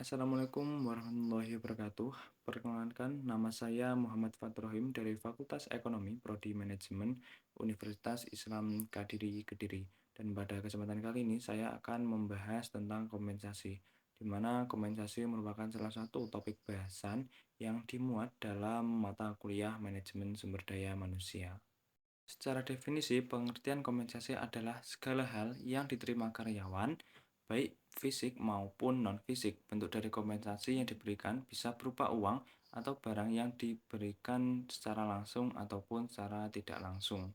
Assalamualaikum warahmatullahi wabarakatuh. Perkenalkan, nama saya Muhammad Fatrohim dari Fakultas Ekonomi Prodi Manajemen Universitas Islam Kadiri Kediri. Dan pada kesempatan kali ini saya akan membahas tentang kompensasi, di mana kompensasi merupakan salah satu topik bahasan yang dimuat dalam mata kuliah Manajemen Sumber Daya Manusia. Secara definisi, pengertian kompensasi adalah segala hal yang diterima karyawan, baik fisik maupun non-fisik. Bentuk dari kompensasi yang diberikan bisa berupa uang atau barang yang diberikan secara langsung ataupun secara tidak langsung.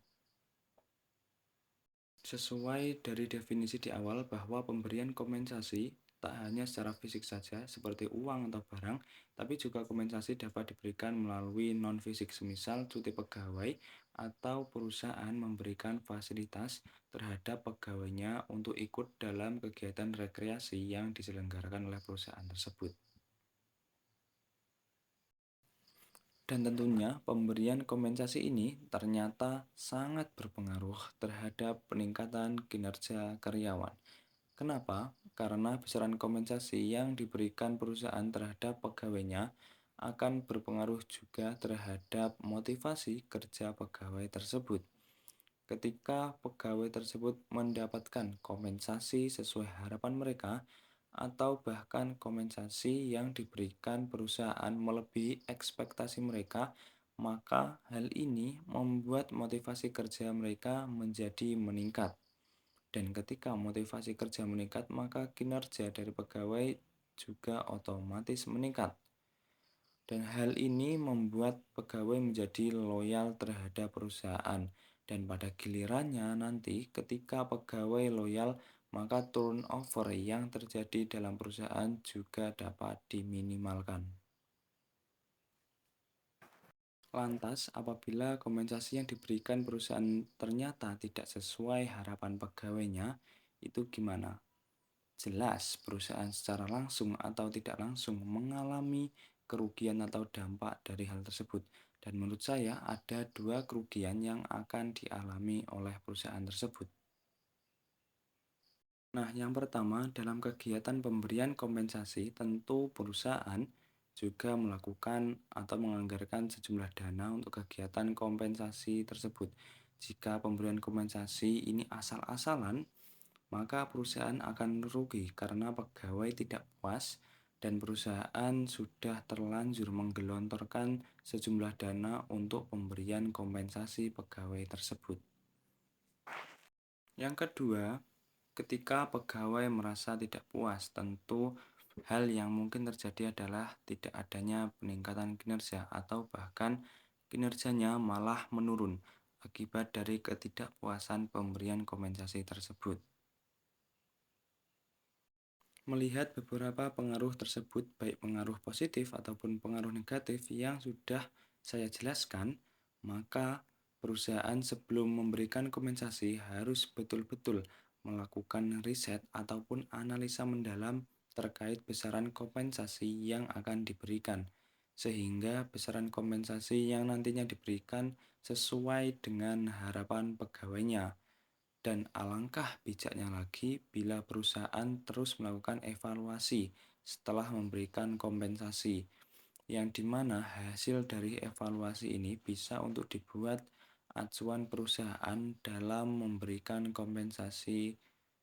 Sesuai dari definisi di awal bahwa pemberian kompensasi tak hanya secara fisik saja seperti uang atau barang, tapi juga kompensasi dapat diberikan melalui non-fisik semisal cuti pegawai atau perusahaan memberikan fasilitas terhadap pegawainya untuk ikut dalam kegiatan rekreasi yang diselenggarakan oleh perusahaan tersebut. Dan tentunya pemberian kompensasi ini ternyata sangat berpengaruh terhadap peningkatan kinerja karyawan. Kenapa? Karena besaran kompensasi yang diberikan perusahaan terhadap pegawainya akan berpengaruh juga terhadap motivasi kerja pegawai tersebut. Ketika pegawai tersebut mendapatkan kompensasi sesuai harapan mereka, atau bahkan kompensasi yang diberikan perusahaan melebihi ekspektasi mereka, maka hal ini membuat motivasi kerja mereka menjadi meningkat. Dan ketika motivasi kerja meningkat, maka kinerja dari pegawai juga otomatis meningkat. Dan hal ini membuat pegawai menjadi loyal terhadap perusahaan. Dan pada gilirannya nanti ketika pegawai loyal, maka turnover yang terjadi dalam perusahaan juga dapat diminimalkan. Lantas, apabila kompensasi yang diberikan perusahaan ternyata tidak sesuai harapan pegawainya, itu gimana? Jelas, perusahaan secara langsung atau tidak langsung mengalami kerugian atau dampak dari hal tersebut. Dan menurut saya ada dua kerugian yang akan dialami oleh perusahaan tersebut. Nah, yang pertama, dalam kegiatan pemberian kompensasi, tentu perusahaan juga melakukan atau menganggarkan sejumlah dana untuk kegiatan kompensasi tersebut. Jika pemberian kompensasi ini asal-asalan, maka perusahaan akan rugi karena pegawai tidak puas dan perusahaan sudah terlanjur menggelontorkan sejumlah dana untuk pemberian kompensasi pegawai tersebut. Yang kedua, ketika pegawai merasa tidak puas, tentu hal yang mungkin terjadi adalah tidak adanya peningkatan kinerja atau bahkan kinerjanya malah menurun akibat dari ketidakpuasan pemberian kompensasi tersebut. Melihat beberapa pengaruh tersebut, baik pengaruh positif ataupun pengaruh negatif yang sudah saya jelaskan, maka perusahaan sebelum memberikan kompensasi harus betul-betul melakukan riset ataupun analisa mendalam terkait besaran kompensasi yang akan diberikan, sehingga besaran kompensasi yang nantinya diberikan sesuai dengan harapan pegawainya. Dan alangkah bijaknya lagi bila perusahaan terus melakukan evaluasi setelah memberikan kompensasi, yang dimana hasil dari evaluasi ini bisa untuk dibuat acuan perusahaan dalam memberikan kompensasi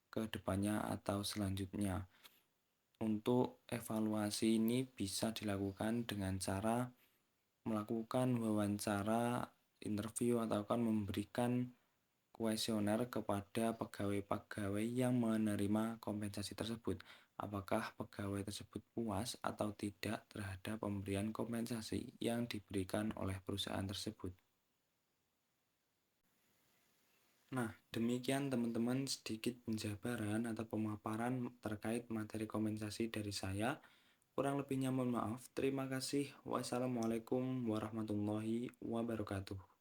ke depannya atau selanjutnya. Untuk evaluasi ini bisa dilakukan dengan cara melakukan wawancara, interview, atau kan memberikan kuesioner kepada pegawai-pegawai yang menerima kompensasi tersebut. Apakah pegawai tersebut puas atau tidak terhadap pemberian kompensasi yang diberikan oleh perusahaan tersebut? Nah, demikian teman-teman sedikit penjabaran atau pemaparan terkait materi kompensasi dari saya. Kurang lebihnya mohon maaf. Terima kasih. Wassalamualaikum warahmatullahi wabarakatuh.